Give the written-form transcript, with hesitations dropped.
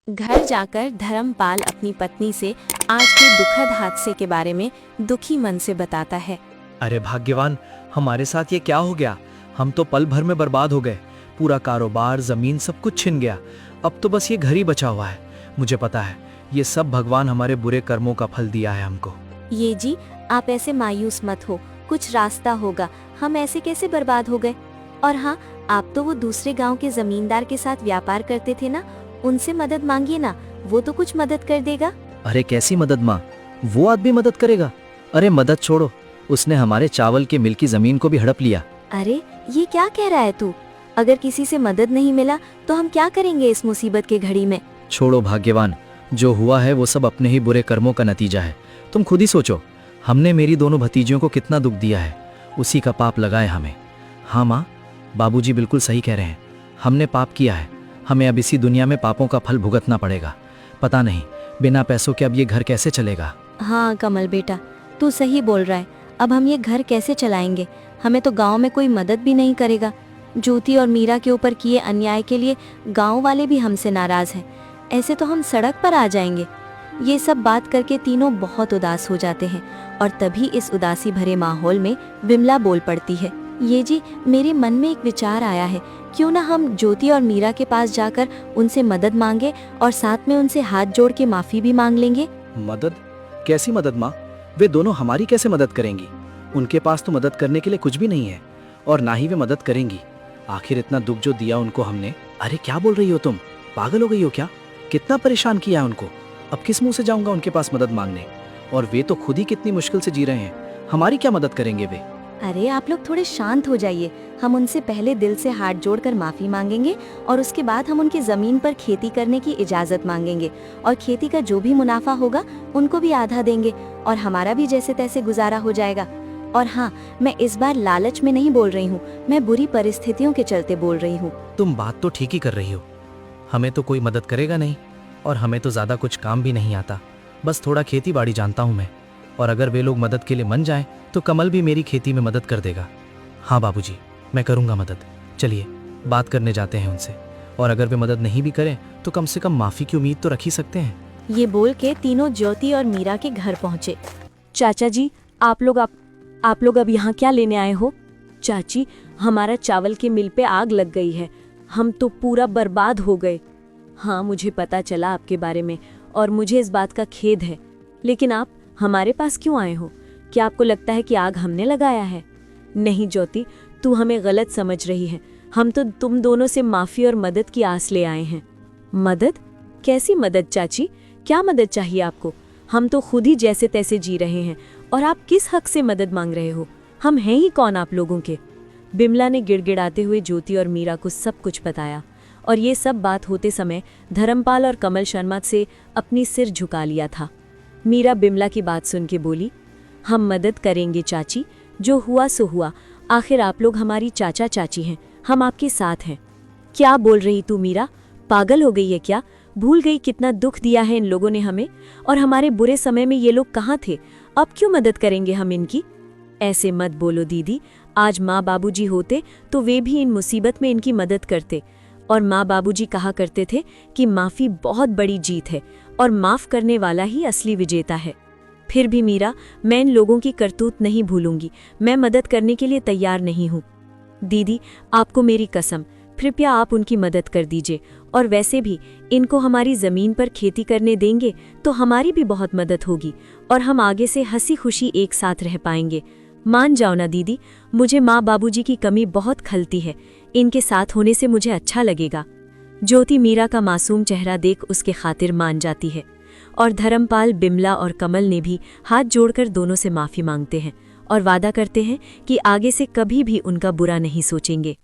घर जाकर धर्मपाल अपनी पत्नी से आज के दुखद हादसे के बारे में दुखी मन से बताता है। अरे भाग्यवान, हमारे साथ ये क्या हो गया। हम तो पल भर में बर्बाद हो गए। पूरा कारोबार, जमीन, सब कुछ छिन गया। अब तो बस ये घर ही बचा हुआ है। मुझे पता है ये सब भगवान हमारे बुरे कर्मों का फल दिया है हमको। ये जी, आप ऐसे मायूस मत हो, कुछ रास्ता होगा। हम ऐसे कैसे बर्बाद हो गए। और हाँ, आप तो वो दूसरे गांव के जमींदार के साथ व्यापार करते थे ना, उनसे मदद मांगिए ना, वो तो कुछ मदद कर देगा। अरे कैसी मदद माँ, वो आदमी मदद करेगा। अरे मदद छोड़ो, उसने हमारे चावल के मिल की जमीन को भी हड़प लिया। अरे ये क्या कह रहा है तू। अगर किसी से मदद नहीं मिला तो हम क्या करेंगे इस मुसीबत के घड़ी में। छोड़ो भाग्यवान, जो हुआ है वो सब अपने ही बुरे कर्मों का नतीजा है। तुम खुद ही सोचो, हमने मेरी दोनों भतीजियों को कितना दुख दिया है, उसी का पाप लगाए हमें। हाँ माँ, बाबूजी बिल्कुल सही कह रहे हैं। हमने पाप किया है, हमें अब इसी दुनिया में पापों का फल भुगतना पड़ेगा। पता नहीं बिना पैसों के अब ये घर कैसे चलेगा। हाँ कमल बेटा, तू सही बोल रहा है। अब हम ये घर कैसे चलाएंगे। हमें तो गांव में कोई मदद भी नहीं करेगा। ज्योति और मीरा के ऊपर किए अन्याय के लिए गांव वाले भी हमसे नाराज हैं। ऐसे तो हम सड़क पर आ जाएंगे। ये सब बात करके तीनों बहुत उदास हो जाते हैं और तभी इस उदासी भरे माहौल में विमला बोल पड़ती है। ये जी, मेरे मन में एक विचार आया है। क्यों ना हम ज्योति और मीरा के पास जाकर उनसे मदद मांगे और साथ में उनसे हाथ जोड़ के माफी भी मांग लेंगे। मदद? कैसी मदद माँ? वे दोनों हमारी कैसे मदद करेंगी? उनके पास तो मदद करने के लिए कुछ भी नहीं है और ना ही वे मदद करेंगी। आखिर इतना दुख जो दिया उनको हमने। अरे क्या बोल रही हो तुम, पागल हो गई हो क्या? कितना परेशान किया है उनको। अब किस मुंह से जाऊंगा उनके पास मदद मांगने। और वे तो खुद ही कितनी मुश्किल से जी रहे हैं, हमारी क्या मदद करेंगे वे। अरे आप लोग थोड़े शांत हो जाइए। हम उनसे पहले दिल से हाथ जोड़कर माफी मांगेंगे और उसके बाद हम उनकी जमीन पर खेती करने की इजाजत मांगेंगे और खेती का जो भी मुनाफा होगा उनको भी आधा देंगे और हमारा भी जैसे तैसे गुजारा हो जाएगा। और हाँ, मैं इस बार लालच में नहीं बोल रही हूँ, मैं बुरी परिस्थितियों के चलते बोल रही हूँ। तुम बात तो ठीक ही कर रही हो। हमें तो कोई मदद करेगा नहीं और हमें तो ज्यादा कुछ काम भी नहीं आता। बस थोड़ा खेती बाड़ी जानता हूँ मैं, और अगर वे लोग मदद के लिए मन जाएं तो कमल भी मेरी खेती में मदद कर देगा। हाँ बाबूजी, मैं करूँगा मदद। चलिए बात करने जाते हैं उनसे, और अगर वे मदद नहीं भी करें तो कम से कम माफ़ी की उम्मीद तो रख ही सकते हैं। ये बोल के तीनों ज्योति और मीरा के घर पहुँचे। चाचा जी, आप लोग अब यहाँ क्या लेने आए हो? चाची, हमारा चावल के मिल पे आग लग गई है, हम तो पूरा बर्बाद हो गए। हाँ, मुझे पता चला आपके बारे में और मुझे इस बात का खेद है, लेकिन आप हमारे पास क्यों आए हो? क्या आपको लगता है कि आग हमने लगाया है? नहीं ज्योति, तू हमें गलत समझ रही है। हम तो तुम दोनों से माफ़ी और मदद की आस ले आए हैं। मदद? कैसी मदद चाची? क्या मदद चाहिए आपको? हम तो खुद ही जैसे तैसे जी रहे हैं और आप किस हक से मदद मांग रहे हो? हम हैं ही कौन आप लोगों के? बिमला ने गिड़गिड़ाते हुए ज्योति और मीरा को सब कुछ बताया और ये सब बात होते समय धर्मपाल और कमल शर्मा से अपनी सिर झुका लिया था। मीरा बिमला की बात सुन के बोली, हम मदद करेंगे चाची, जो हुआ सो हुआ। आखिर आप लोग हमारी चाचा चाची हैं, हम आपके साथ हैं। क्या बोल रही तू मीरा? पागल हो गई है क्या? भूल गई कितना दुख दिया है इन लोगों ने हमें, और हमारे बुरे समय में ये लोग कहाँ थे? अब क्यों मदद करेंगे हम इनकी? ऐसे मत बोलो दीदी, आज माँ बाबूजी होते तो वे भी इन मुसीबत में इनकी मदद करते। और माँ बाबूजी कहा करते थे कि माफ़ी बहुत बड़ी जीत है और माफ़ करने वाला ही असली विजेता है। फिर भी मीरा, मैं इन लोगों की करतूत नहीं भूलूंगी। मैं मदद करने के लिए तैयार नहीं हूँ। दीदी, आपको मेरी कसम, कृपया आप उनकी मदद कर दीजिए। और वैसे भी इनको हमारी ज़मीन पर खेती करने देंगे तो हमारी भी बहुत मदद होगी और हम आगे से हंसी खुशी एक साथ रह पाएंगे। मान जाओ ना दीदी, मुझे माँ बाबूजी की कमी बहुत खलती है। इनके साथ होने से मुझे अच्छा लगेगा। ज्योति मीरा का मासूम चेहरा देख उसके खातिर मान जाती है और धर्मपाल, बिमला और कमल ने भी हाथ जोड़कर दोनों से माफ़ी मांगते हैं और वादा करते हैं कि आगे से कभी भी उनका बुरा नहीं सोचेंगे।